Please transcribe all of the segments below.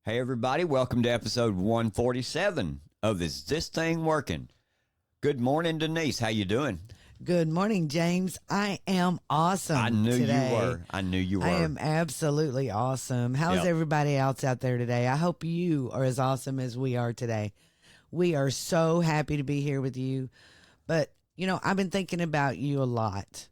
Hey everybody, welcome to episode 147 of Is This Thing Working? Good morning, Denise. How you doing? Good morning, James. I am awesome. I knew today. you were. I knew you were. I am absolutely awesome. How's everybody else out there today? I hope you are as awesome as we are today. We are so happy to be here with you. But, I've been thinking about you a lot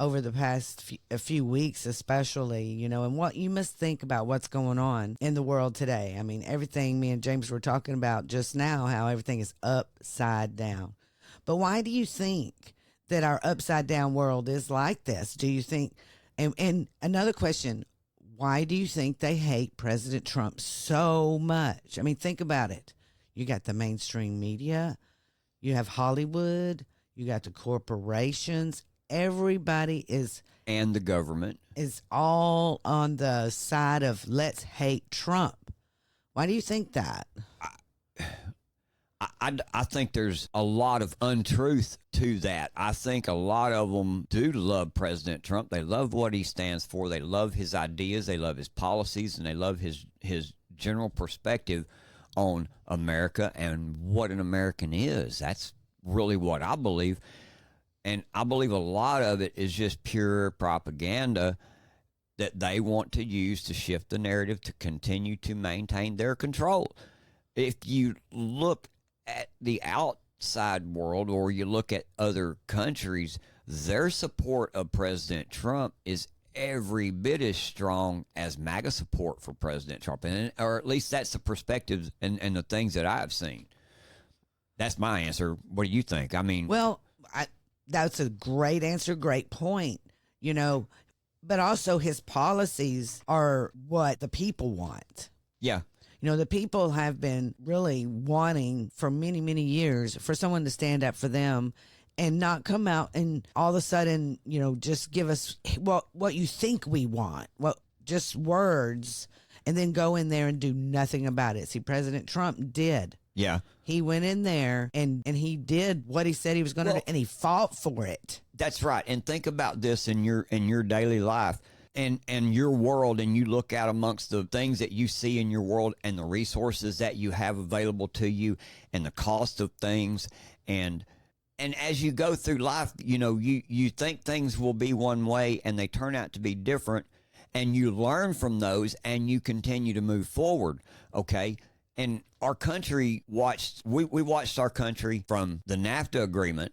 over the past a few weeks, especially, and what you must think about what's going on in the world today. I mean, everything me and James were talking about just now, how everything is upside down. But why do you think that our upside down world is like this? Do you think, and another question, why do you think they hate President Trump so much? I mean, think about it. You got the mainstream media, you have Hollywood, you got the corporations. Everybody and the government is all on the side of let's hate Trump. Why do you think that? I think there's a lot of untruth to that. I think a lot of them do love President Trump. They love what he stands for. They love his ideas. They love his policies, and they love his general perspective on America and what an American is. That's really what I believe. And I believe a lot of it is just pure propaganda that they want to use to shift the narrative to continue to maintain their control. If you look at the outside world or you look at other countries, their support of President Trump is every bit as strong as MAGA support for President Trump. Or at least that's the perspective and the things that I've seen. That's my answer. What do you think? I mean... Well, that's a great answer, great point, but also his policies are what the people want. Yeah. The people have been really wanting for many, many years for someone to stand up for them and not come out and all of a sudden, just give us what you think we want, just words, and then go in there and do nothing about it. See, President Trump did. Yeah. He went in there and he did what he said he was going to do, and he fought for it. That's right. And think about this in your daily life and your world, and you look out amongst the things that you see in your world and the resources that you have available to you and the cost of things. And as you go through life, you think things will be one way and they turn out to be different, and you learn from those and you continue to move forward. Okay. And our country we watched our country from the NAFTA agreement,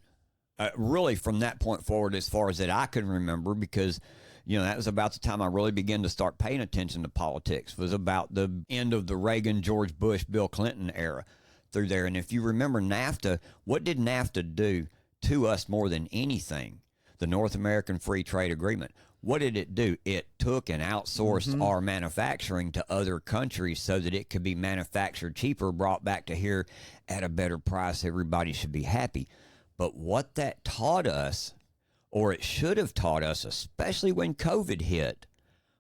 really from that point forward as far as that I can remember, because, that was about the time I really began to start paying attention to politics. It was about the end of the Reagan, George Bush, Bill Clinton era through there. And if you remember NAFTA, what did NAFTA do to us more than anything? The North American Free Trade Agreement. What did it do? It took and outsourced our manufacturing to other countries so that it could be manufactured cheaper, brought back to here at a better price. Everybody should be happy. But what that taught us, or it should have taught us, especially when COVID hit,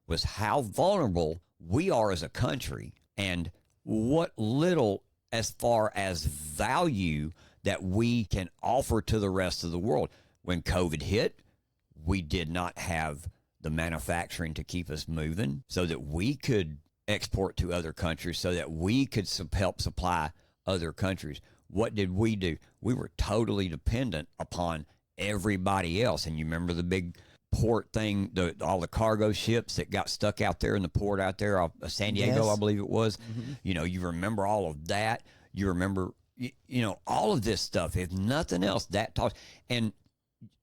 was how vulnerable we are as a country and what little as far as value that we can offer to the rest of the world. When COVID hit, we did not have the manufacturing to keep us moving so that we could export to other countries, so that we could help supply other countries. What did we do? We were totally dependent upon everybody else. And you remember the big port thing, all the cargo ships that got stuck out there in the port out there off San Diego, yes. I believe it was. Mm-hmm. You remember all of that. You remember, all of this stuff. If nothing else, that talks. And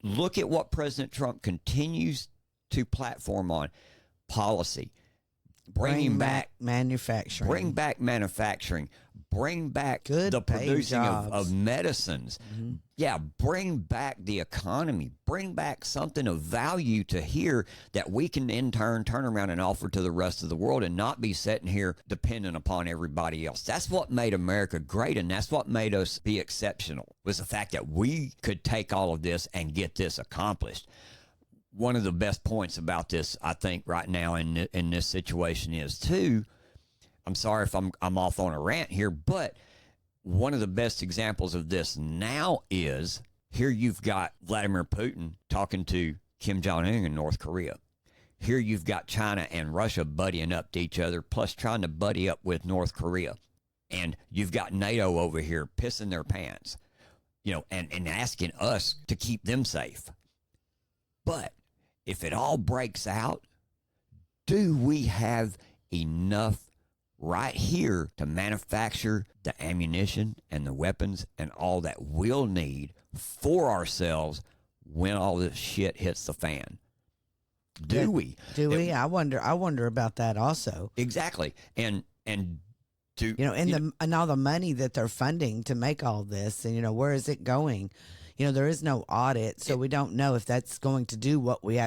look at what President Trump continues to platform on: policy, bringing back manufacturing, bring back good the producing of medicines. Mm-hmm. Yeah, bring back the economy, bring back something of value to here that we can in turn turn around and offer to the rest of the world and not be sitting here dependent upon everybody else. That's what made America great, and that's what made us be exceptional, was the fact that we could take all of this and get this accomplished. One of the best points about this, I think, right now in this situation is, too, I'm sorry if I'm off on a rant here, but one of the best examples of this now is, here you've got Vladimir Putin talking to Kim Jong-un in North Korea. Here you've got China and Russia buddying up to each other, plus trying to buddy up with North Korea. And you've got NATO over here pissing their pants, and asking us to keep them safe. But if it all breaks out, do we have enough right here to manufacture the ammunition and the weapons and all that we'll need for ourselves when all this shit hits the fan? Do we? I wonder about that also. Exactly. And and all the money that they're funding to make all this, and where is it going? There is no audit, so we don't know if that's going to do what we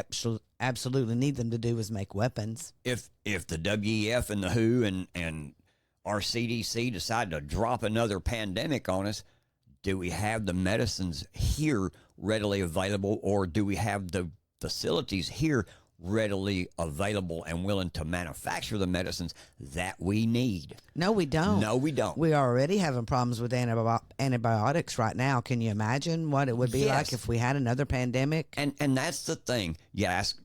absolutely need them to do, is make weapons. If the WEF and the WHO and our CDC decide to drop another pandemic on us, do we have the medicines here readily available, or do we have the facilities here readily available and willing to manufacture the medicines that we need? No, we don't. No, we don't. We are already having problems with antibiotics right now. Can you imagine what it would be like if we had another pandemic? And that's the thing. You ask,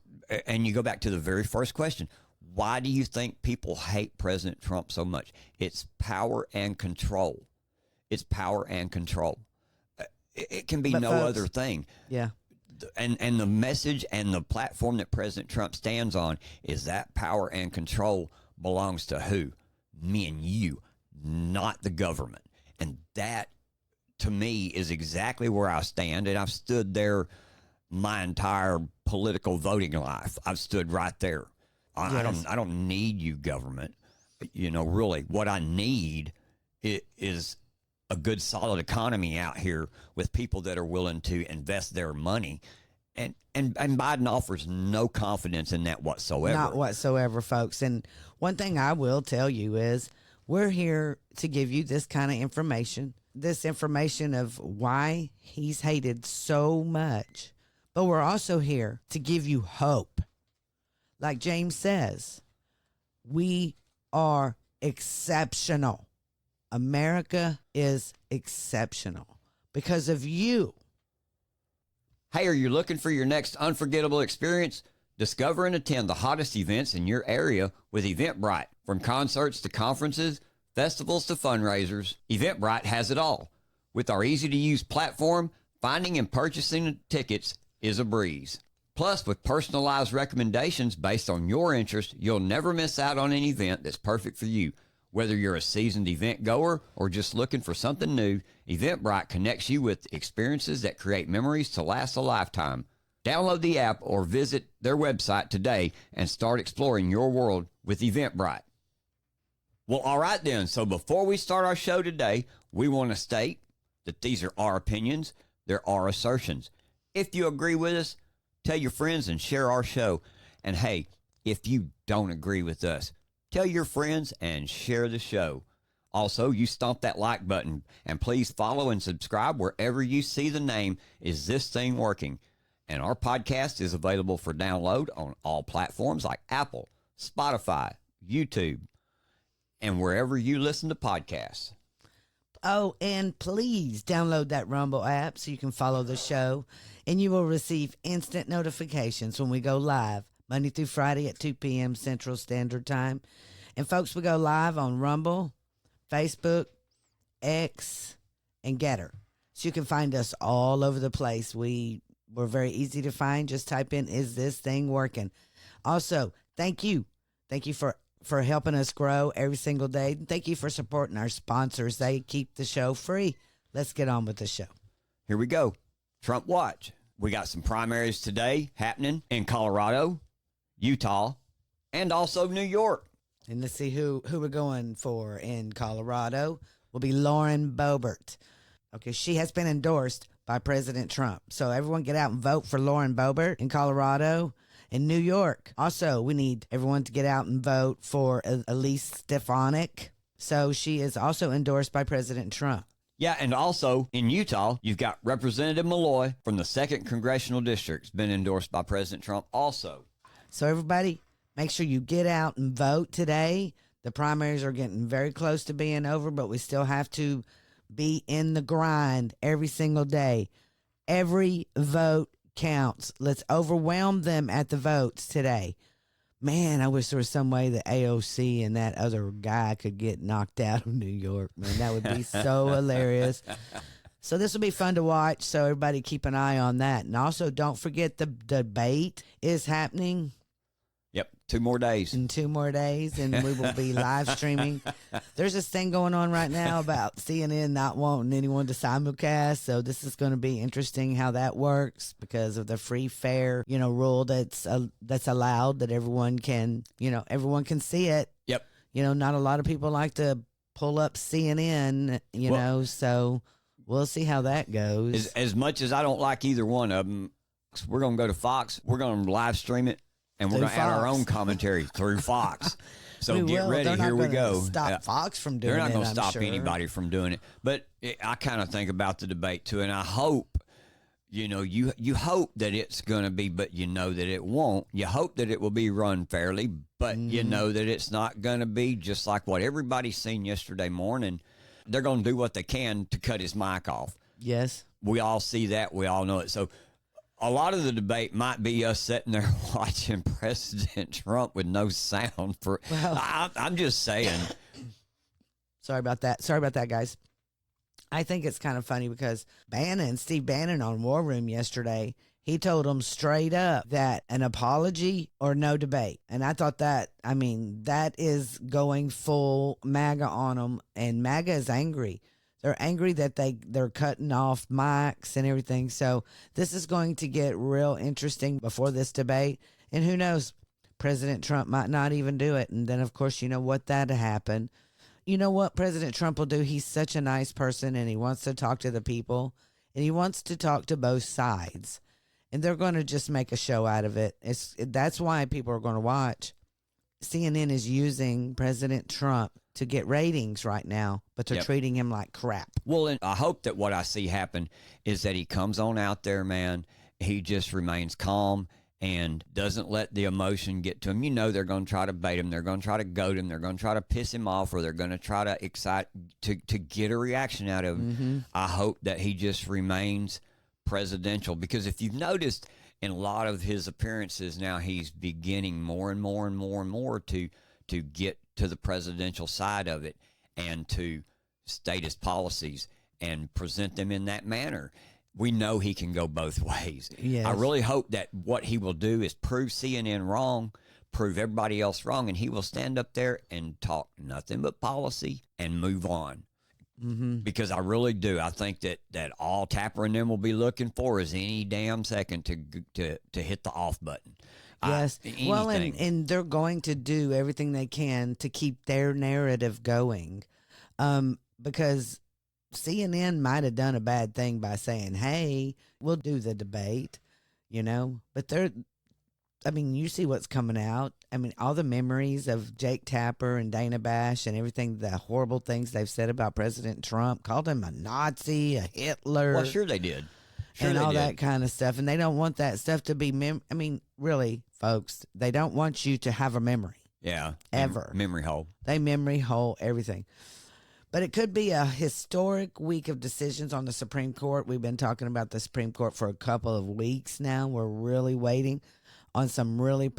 and you go back to the very first question. Why do you think people hate President Trump so much? It's power and control. It's power and control. It can be other thing. Yeah. And the message and the platform that President Trump stands on is that power and control belongs to who? Me and you, not the government. And that, to me, is exactly where I stand. And I've stood there my entire political voting life. I've stood right there. I don't need you, government. Really, what I need is a good, solid economy out here with people that are willing to invest their money. And Biden offers no confidence in that whatsoever. Not whatsoever, folks. And one thing I will tell you is we're here to give you this kind of information, this information of why he's hated so much. But we're also here to give you hope. Like James says, we are exceptional. America is exceptional because of you. Hey, are you looking for your next unforgettable experience? Discover and attend the hottest events in your area with Eventbrite. From concerts to conferences, festivals to fundraisers, Eventbrite has it all. With our easy-to-use platform, finding and purchasing tickets is a breeze. Plus, with personalized recommendations based on your interest, you'll never miss out on an event that's perfect for you. Whether you're a seasoned event goer or just looking for something new, Eventbrite connects you with experiences that create memories to last a lifetime. Download the app or visit their website today and start exploring your world with Eventbrite. Well, all right then. So before we start our show today, we want to state that these are our opinions. They're our assertions. If you agree with us, tell your friends and share our show. And hey, if you don't agree with us, tell your friends and share the show. Also, you stomp that like button and please follow and subscribe wherever you see the name Is This Thing Working? And our podcast is available for download on all platforms like Apple, Spotify, YouTube, and wherever you listen to podcasts. Oh, and please download that Rumble app so you can follow the show, and you will receive instant notifications when we go live Monday through Friday at 2 p.m. Central Standard Time. And folks, we go live on Rumble, Facebook, X, and Getter. So you can find us all over the place. We're very easy to find. Just type in, Is This Thing Working? Also, thank you. Thank you for helping us grow every single day. Thank you for supporting our sponsors. They keep the show free. Let's get on with the show. Here we go. Trump Watch. We got some primaries today happening in Colorado, Utah, and also New York. And let's see who we're going for in Colorado. Will be Lauren Boebert. Okay, she has been endorsed by President Trump. So everyone get out and vote for Lauren Boebert in Colorado. In New York, also, we need everyone to get out and vote for Elise Stefanik. So she is also endorsed by President Trump. Yeah, and also in Utah, you've got Representative Malloy from the 2nd Congressional District. It's been endorsed by President Trump also. So everybody, make sure you get out and vote today. The primaries are getting very close to being over, but we still have to be in the grind every single day. Every vote counts. Let's overwhelm them at the votes today. Man, I wish there was some way that AOC and that other guy could get knocked out of New York. Man, that would be so hilarious. So this will be fun to watch. So everybody keep an eye on that. And also don't forget the debate is happening. Yep, 2 more days. In 2 more days, and we will be live streaming. There's this thing going on right now about CNN not wanting anyone to simulcast, so this is going to be interesting how that works because of the free, fair, rule that's allowed, that everyone can see it. Yep. Not a lot of people like to pull up CNN, so we'll see how that goes. As much as I don't like either one of them, we're going to go to Fox. We're going to live stream it. And we're going to add our own commentary through Fox. So get ready. Here we go. Stop Fox from doing it. They're not going to stop anybody from doing it. But I kind of think about the debate too, and I hope, you hope that it's going to be, but you know that it won't. You hope that it will be run fairly, but you know that it's not going to be just like what everybody's seen yesterday morning. They're going to do what they can to cut his mic off. Yes. We all see that. We all know it. So a lot of the debate might be us sitting there watching President Trump with no sound. I'm just saying. Sorry about that, guys. I think it's kind of funny because Steve Bannon on War Room yesterday, he told them straight up that an apology or no debate. And I thought that is going full MAGA on them. And MAGA is angry. They're angry that they're cutting off mics and everything. So this is going to get real interesting before this debate. And who knows, President Trump might not even do it. And then, of course, that'll happen. You know what President Trump will do? He's such a nice person, and he wants to talk to the people, and he wants to talk to both sides. And they're going to just make a show out of it. That's why people are going to watch. CNN is using President Trump to get ratings right now, but they're treating him like crap. Well, and I hope that what I see happen is that he comes on out there, man. He just remains calm and doesn't let the emotion get to him. They're going to try to bait him. They're going to try to goad him. They're going to try to piss him off, or they're going to try to excite to get a reaction out of him. Mm-hmm. I hope that he just remains presidential, because if you've noticed in a lot of his appearances now, he's beginning more and more and more and more to get to the presidential side of it and to state his policies and present them in that manner. We know he can go both ways. Yes. I really hope that what he will do is prove CNN wrong, prove everybody else wrong, and he will stand up there and talk nothing but policy and move on. Mm-hmm. Because I really do. I think that all Tapper and them will be looking for is any damn second to hit the off button. Yes. Well, and they're going to do everything they can to keep their narrative going, because CNN might have done a bad thing by saying, hey, we'll do the debate, but you see what's coming out. All the memories of Jake Tapper and Dana Bash and everything, the horrible things they've said about President Trump, called him a Nazi, a Hitler. Well, sure they did. And all that kind of stuff. And they don't want that stuff to be, really, folks, they don't want you to have a memory. Yeah. Ever. Memory hole. They memory hole everything. But it could be a historic week of decisions on the Supreme Court. We've been talking about the Supreme Court for a couple of weeks now. We're really waiting on some really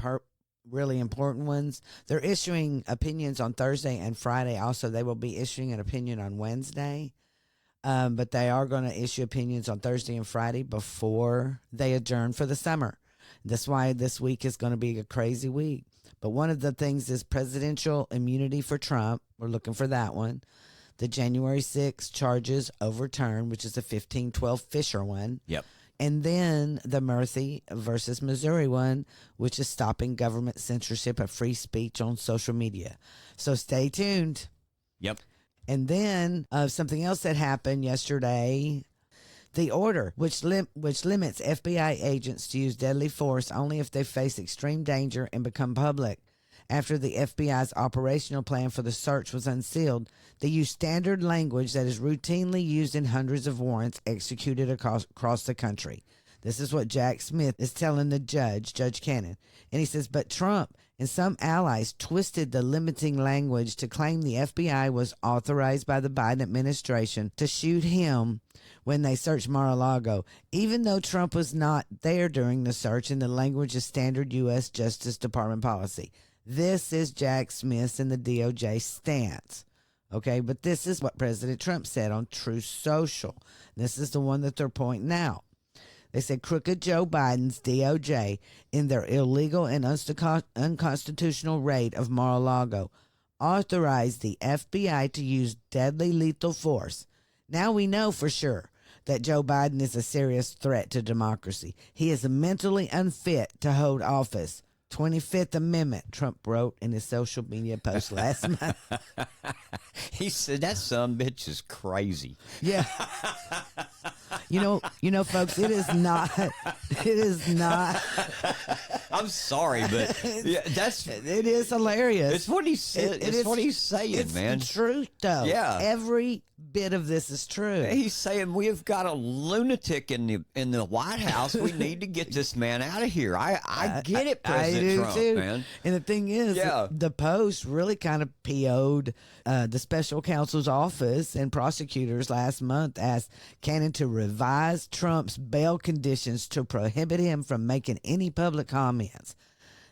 important ones. They're issuing opinions on Thursday and Friday. Also, they will be issuing an opinion on Wednesday. But they are going to issue opinions on Thursday and Friday before they adjourn for the summer. That's why this week is going to be a crazy week. But one of the things is presidential immunity for Trump. We're looking for that one. The January 6th charges overturned, which is the 1512 Fisher one. Yep. And then the Murphy versus Missouri one, which is stopping government censorship of free speech on social media. So stay tuned. Yep. And then something else that happened yesterday, the order, which limits FBI agents to use deadly force only if they face extreme danger and become public. After the FBI's operational plan for the search was unsealed, they used standard language that is routinely used in hundreds of warrants executed across the country. This is what Jack Smith is telling the Judge Cannon. And he says, but Trump And some allies twisted the limiting language to claim the FBI was authorized by the Biden administration to shoot him when they searched Mar-a-Lago, even though Trump was not there during the search, and the language is standard U.S. Justice Department policy. This is Jack Smith's and the DOJ stance. Okay, but this is what President Trump said on Truth Social. This is the one that they're pointing out. They said crooked Joe Biden's DOJ, in their illegal and unconstitutional raid of Mar-a-Lago, authorized the FBI to use deadly lethal force. Now we know for sure that Joe Biden is a serious threat to democracy. He is mentally unfit to hold office. 25th Amendment, Trump wrote in his social media post last month. He said that son bitch is crazy. Yeah. You know, folks, it is not. I'm sorry, but yeah, it is hilarious. It's what he said. It's what he's saying, it's man. It's the truth, though. Yeah. Every bit of this is true. He's saying we've got a lunatic in the White House. We need to get this man out of here. I get it, President Trump, too. Man. And the thing is, the Post really kind of PO'd the special counsel's office and prosecutors last month, asked Cannon to revise Trump's bail conditions to prohibit him from making any public comments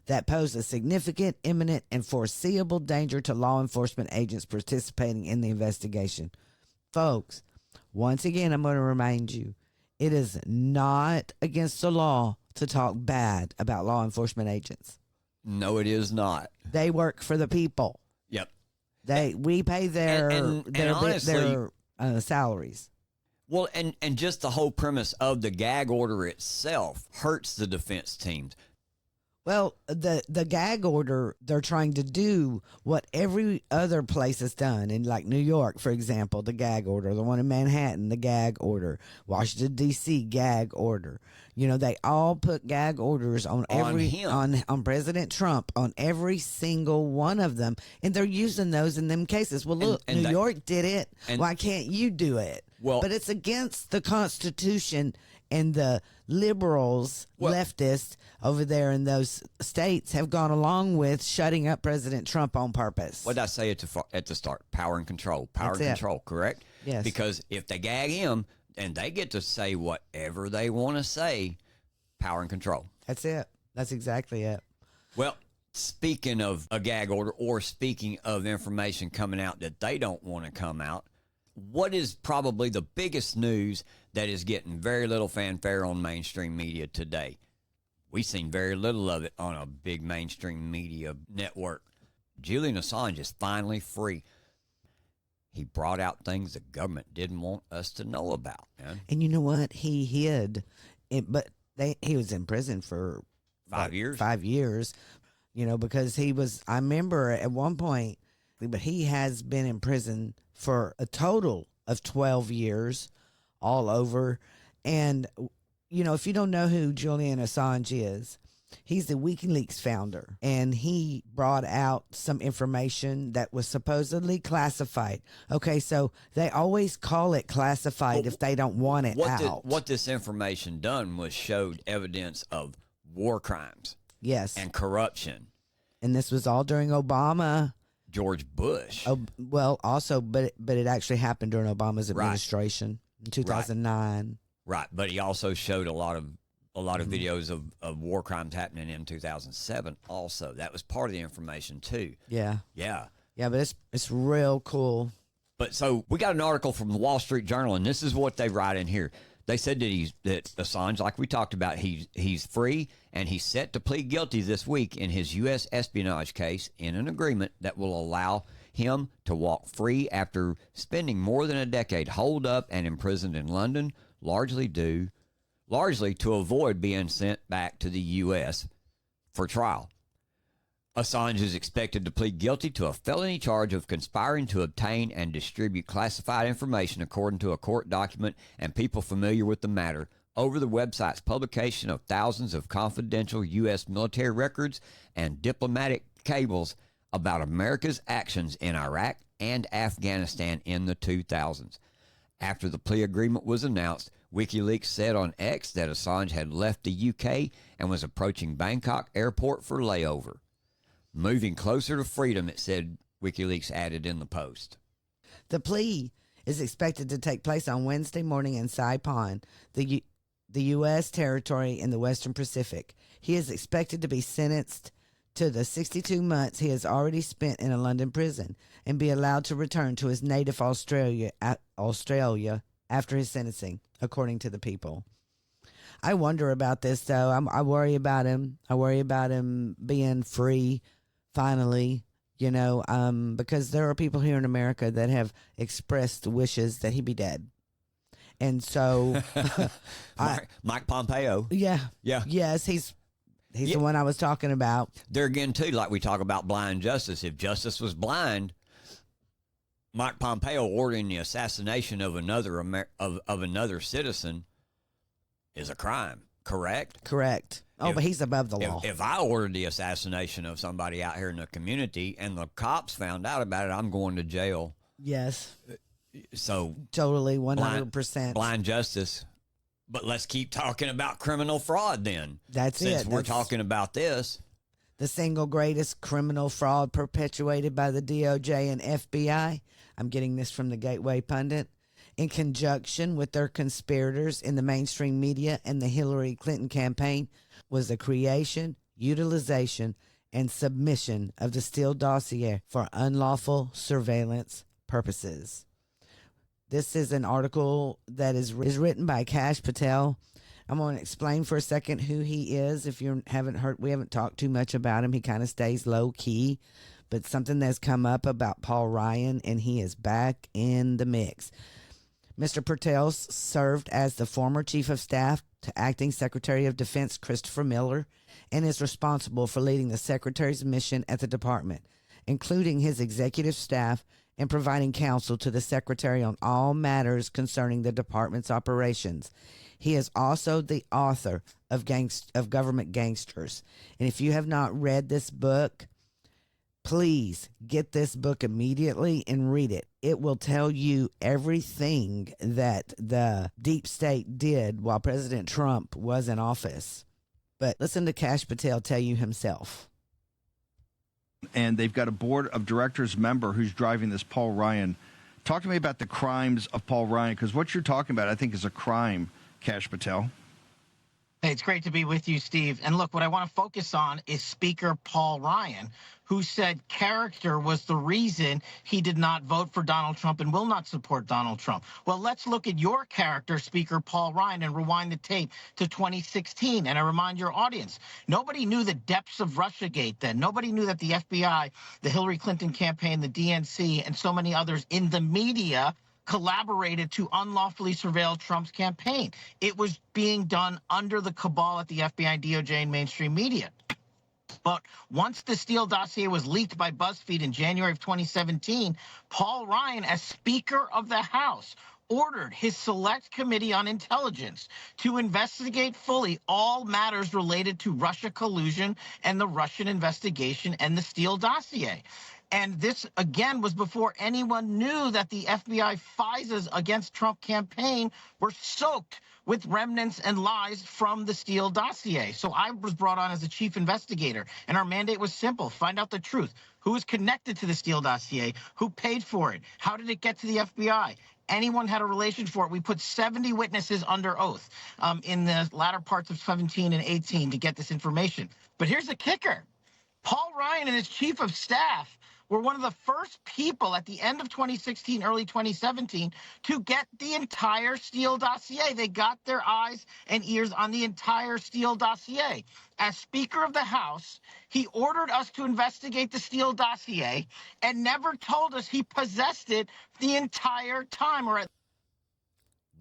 that pose a significant, imminent, and foreseeable danger to law enforcement agents participating in the investigation. Folks, once again, I'm going to remind you, it is not against the law to talk bad about law enforcement agents. No, it is not. They work for the people. Yep. We pay their honestly, salaries. Well, and just the whole premise of the gag order itself hurts the defense teams. Well, the gag order, they're trying to do what every other place has done. In like New York, for example, the gag order, the one in Manhattan, the gag order, Washington, D.C., gag order. You know, they all put gag orders on President Trump, on every single one of them. And they're using those in them cases. Well, look, New York did it. Why can't you do it? Well, but it's against the Constitution, and the liberals, leftists over there in those states have gone along with shutting up President Trump on purpose. What did I say at the start? Power and control. Power and control, correct? Yes. Because if they gag him and they get to say whatever they want to say, power and control. That's it. That's exactly it. Well, speaking of a gag order, or speaking of information coming out that they don't want to come out, what is probably the biggest news that is getting very little fanfare on mainstream media today? We've seen very little of it on a big mainstream media network. Julian Assange is finally free. He brought out things the government didn't want us to know about, man. And you know what? He hid it, but he was in prison for 5 years. 5 years, you know, because I remember at one point, but he has been in prison for a total of 12 years all over. And, you know, if you don't know who Julian Assange is, he's the WikiLeaks founder, and he brought out some information that was supposedly classified. Okay, so they always call it classified if they don't want it out. What this information done was showed evidence of war crimes. Yes. And corruption. And this was all during Obama. George Bush. Oh, well, also, but it actually happened during Obama's administration in 2009. Right, but he also showed a lot of videos of war crimes happening in 2007. Also, that was part of the information too. Yeah, but it's real cool. But so we got an article from the Wall Street Journal, and this is what they write in here. They said that Assange, like we talked about, he's free, and he's set to plead guilty this week in his U.S. espionage case in an agreement that will allow him to walk free after spending more than a decade holed up and imprisoned in London, largely to avoid being sent back to the U.S. for trial. Assange is expected to plead guilty to a felony charge of conspiring to obtain and distribute classified information, according to a court document and people familiar with the matter, over the website's publication of thousands of confidential U.S. military records and diplomatic cables about America's actions in Iraq and Afghanistan in the 2000s. After the plea agreement was announced, WikiLeaks said on X that Assange had left the UK and was approaching Bangkok airport for layover. Moving closer to freedom, it said, WikiLeaks added in the post. The plea is expected to take place on Wednesday morning in Saipan, the U.S. territory in the Western Pacific. He is expected to be sentenced to the 62 months he has already spent in a London prison and be allowed to return to his native Australia after his sentencing, according to the People. I wonder about this, though. I worry about him. I worry about him being free finally, because there are people here in America that have expressed wishes that he be dead. And so Mike Pompeo. Yeah. Yeah. Yes, he's the one I was talking about. There again, too, like we talk about blind justice. If justice was blind, Mike Pompeo ordering the assassination of another citizen is a crime, correct? Correct. Oh, but he's above the law. If I ordered the assassination of somebody out here in the community and the cops found out about it, I'm going to jail. Yes. So totally, 100%. Blind justice. But let's keep talking about criminal fraud then. Since we're talking about this. The single greatest criminal fraud perpetuated by the DOJ and FBI. I'm getting this from the Gateway Pundit. In conjunction with their conspirators in the mainstream media and the Hillary Clinton campaign, was the creation, utilization, and submission of the Steele dossier for unlawful surveillance purposes. This is an article that is written by Kash Patel. I'm going to explain for a second who he is. If you haven't heard, we haven't talked too much about him. He kind of stays low key, but something that's come up about Paul Ryan, and he is back in the mix. Mr. Patel served as the former chief of staff to acting Secretary of Defense Christopher Miller and is responsible for leading the secretary's mission at the department, including his executive staff and providing counsel to the secretary on all matters concerning the department's operations. He is also the author of Government Gangsters. And if you have not read this book, please get this book immediately and read it. It will tell you everything that the deep state did while President Trump was in office. But listen to Kash Patel tell you himself. And they've got a board of directors member who's driving this, Paul Ryan. Talk to me about the crimes of Paul Ryan, because what you're talking about, I think, is a crime, Kash Patel. Hey, it's great to be with you, Steve. And look, what I want to focus on is Speaker Paul Ryan, who said character was the reason he did not vote for Donald Trump and will not support Donald Trump. Well, let's look at your character, Speaker Paul Ryan, and rewind the tape to 2016. And I remind your audience, nobody knew the depths of Russiagate then. Nobody knew that the FBI, the Hillary Clinton campaign, the DNC, and so many others in the media collaborated to unlawfully surveil Trump's campaign. It was being done under the cabal at the FBI, DOJ, and mainstream media. But once the Steele dossier was leaked by BuzzFeed in January of 2017, Paul Ryan, as Speaker of the House, ordered his Select Committee on Intelligence to investigate fully all matters related to Russia collusion and the Russian investigation and the Steele dossier. And this, again, was before anyone knew that the FBI FISAs against Trump campaign were soaked with remnants and lies from the Steele dossier. So I was brought on as a chief investigator, and our mandate was simple: find out the truth. Who is connected to the Steele dossier? Who paid for it? How did it get to the FBI? Anyone had a relation for it. We put 70 witnesses under oath in the latter parts of 17 and 18 to get this information. But here's the kicker. Paul Ryan and his chief of staff were one of the first people at the end of 2016, early 2017, to get the entire Steele dossier. They got their eyes and ears on the entire Steele dossier. As Speaker of the House, he ordered us to investigate the Steele dossier and never told us he possessed it the entire time.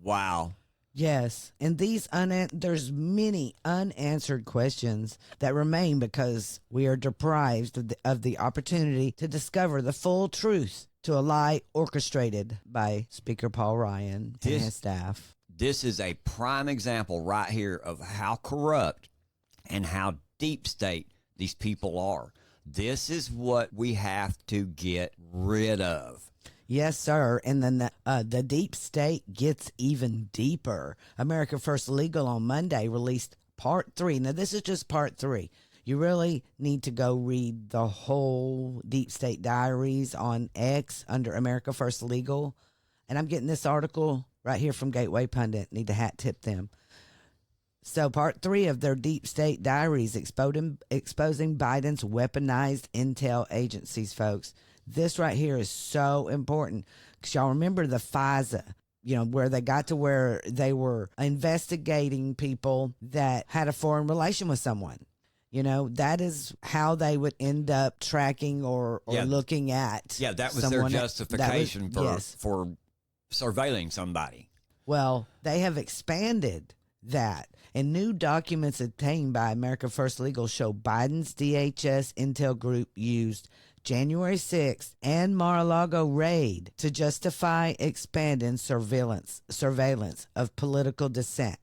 Wow. Yes, and there's many unanswered questions that remain because we are deprived of the opportunity to discover the full truth to a lie orchestrated by Speaker Paul Ryan and his staff. This is a prime example right here of how corrupt and how deep state these people are. This is what we have to get rid of. Yes, sir. And then the deep state gets even deeper. America First Legal on Monday released part 3. Now, this is just part 3. You really need to go read the whole Deep State Diaries on X under America First Legal. And I'm getting this article right here from Gateway Pundit. Need to hat tip them. So part 3 of their Deep State Diaries exposing Biden's weaponized intel agencies, folks. This right here is so important because y'all remember the FISA, where they got to where they were investigating people that had a foreign relation with someone. That is how they would end up tracking or looking at. Yeah, that was their justification for surveilling somebody. Well, they have expanded that. And new documents obtained by America First Legal show Biden's DHS Intel Group used January 6th and Mar-a-Lago raid to justify expanding surveillance of political dissent.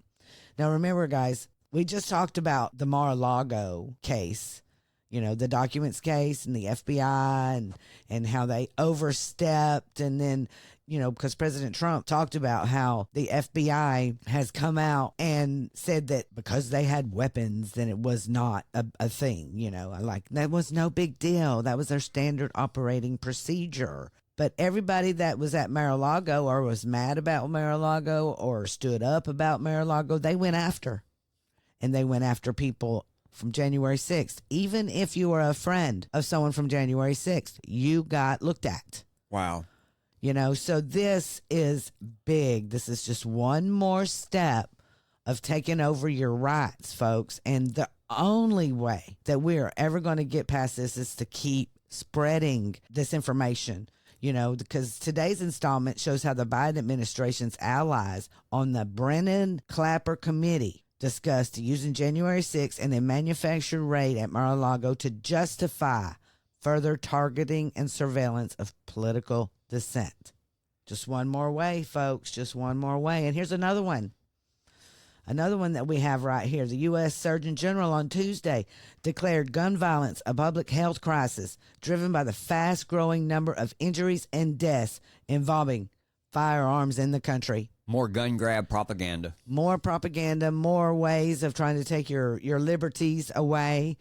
Now, remember, guys, we just talked about the Mar-a-Lago case, the documents case and the FBI and how they overstepped. And then, because President Trump talked about how the FBI has come out and said that because they had weapons, then it was not a thing, like that was no big deal. That was their standard operating procedure. But everybody that was at Mar-a-Lago or was mad about Mar-a-Lago or stood up about Mar-a-Lago, they went after. And they went after people from January 6th. Even if you were a friend of someone from January 6th, you got looked at. Wow. So this is big. This is just one more step of taking over your rights, folks. And the only way that we are ever going to get past this is to keep spreading this information. Because today's installment shows how the Biden administration's allies on the Brennan Clapper Committee discussed using January 6th and a manufactured raid at Mar-a-Lago to justify further targeting and surveillance of political dissent. Just one more way, folks. Just one more way. And here's another one. Another one that we have right here. The U.S. Surgeon General on Tuesday declared gun violence a public health crisis driven by the fast-growing number of injuries and deaths involving firearms in the country. More gun grab propaganda. More propaganda, more ways of trying to take your liberties away.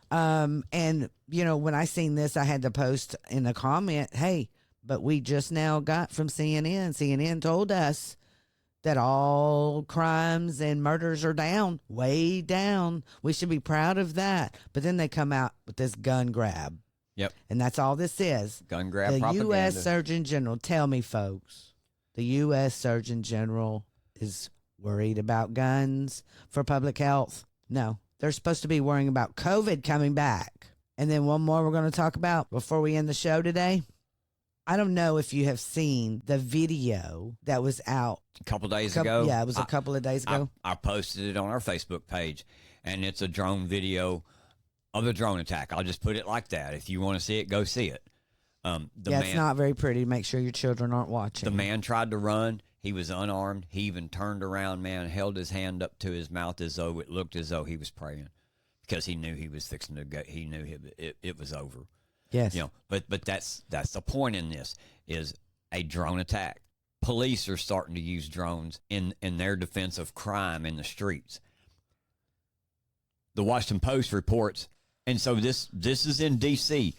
And, when I seen this, I had to post in a comment, hey, but we just now got from CNN. CNN told us that all crimes and murders are down, way down. We should be proud of that. But then they come out with this gun grab. Yep. And that's all this is. Gun grab the propaganda. The U.S. Surgeon General, tell me, folks, the U.S. Surgeon General is worried about guns for public health? No. They're supposed to be worrying about COVID coming back. And then one more we're going to talk about before we end the show today. I don't know if you have seen the video that was out a couple days ago. Yeah, it was a couple of days ago. I posted it on our Facebook page, and it's a drone video of a drone attack. I'll just put it like that. If you want to see it, go see it. It's not very pretty. Make sure your children aren't watching. The man tried to run. He was unarmed. He even turned around, man, held his hand up to his mouth as though it looked as though he was praying because he knew he was fixing to go. He knew it was over. Yes. But that's the point in this is a drone attack. Police are starting to use drones in their defense of crime in the streets. The Washington Post reports, and so this is in D.C.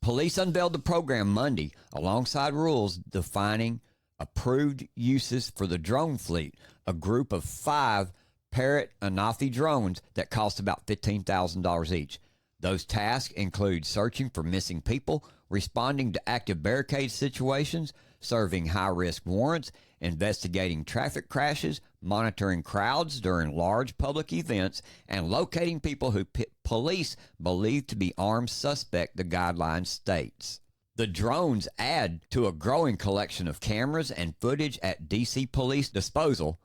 Police unveiled the program Monday alongside rules defining approved uses for the drone fleet, a group of 5 Parrot Anafi drones that cost about $15,000 each. Those tasks include searching for missing people, responding to active barricade situations, serving high-risk warrants, investigating traffic crashes, monitoring crowds during large public events, and locating people who police believe to be armed suspect, the guideline states. The drones add to a growing collection of cameras and footage at D.C. Police disposal,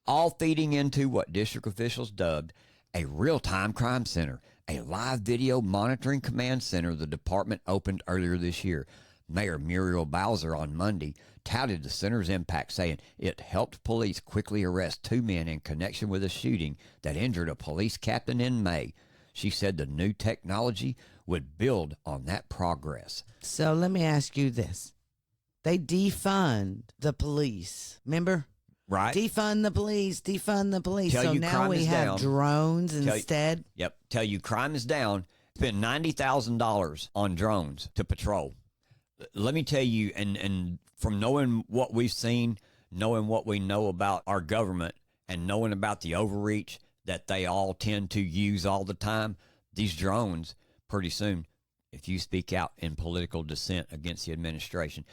all feeding into what district officials dubbed a real-time crime center, a live video monitoring command center the department opened earlier this year. Mayor Muriel Bowser on Monday touted the center's impact, saying it helped police quickly arrest 2 men in connection with a shooting that injured a police captain in May. She said the new technology would build on that progress. So let me ask you this. They defund the police, remember? Right. Defund the police. Defund the police. Tell So you now crime we is have down. drones Tell you- instead. Yep. Tell you crime is down. Spend $90,000 on drones to patrol. Let me tell you, and from knowing what we've seen, knowing what we know about our government, and knowing about the overreach that they all tend to use all the time, these drones, pretty soon, if you speak out in political dissent against the administration,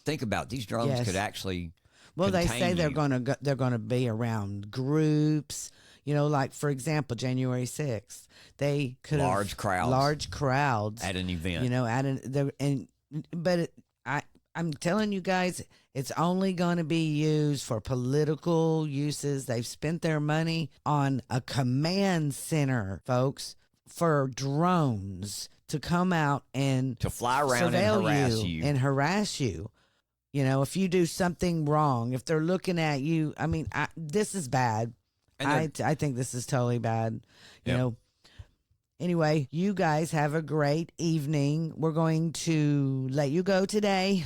think about it, these drones Yes. could actually. Well, they say contain you. they're gonna be around groups. You know, like for example, January 6th, they could have Large crowds at an event. You know, I'm telling you guys, it's only going to be used for political uses. They've spent their money on a command center, folks, for drones to come out and to fly around and surveil harass you. and harass you. You know, if you do something wrong, if they're looking at you, I mean, this is bad. I think this is totally bad. You Yep. know. Anyway, you guys have a great evening. We're going to let you go today.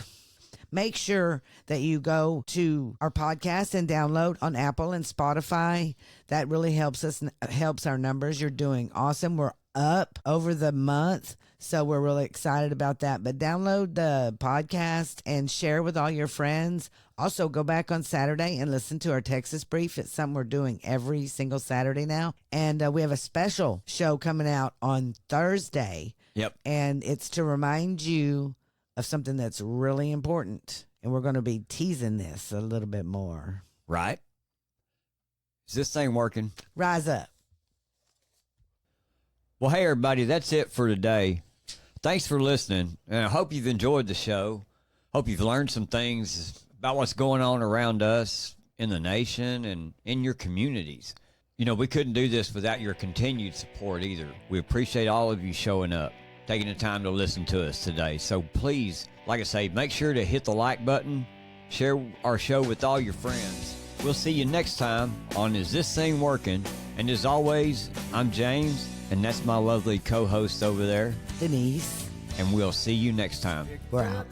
Make sure that you go to our podcast and download on Apple and Spotify. That really helps us, helps our numbers. You're doing awesome. We're up over the month, so we're really excited about that. But download the podcast and share with all your friends. Also, go back on Saturday and listen to our Texas Brief. It's something we're doing every single Saturday now. And we have a special show coming out on Thursday. Yep. And it's to remind you of something that's really important. And we're going to be teasing this a little bit more. Right? Is this thing working? Rise up. Well, hey, everybody, that's it for today. Thanks for listening. And I hope you've enjoyed the show. Hope you've learned some things about what's going on around us in the nation and in your communities. You know, we couldn't do this without your continued support either. We appreciate all of you showing up, taking the time to listen to us today. So please, like I say, make sure to hit the like button, share our show with all your friends. We'll see you next time on Is This Thing Working? And as always, I'm James, and that's my lovely co-host over there, Denise. and we'll see you next time. We're out.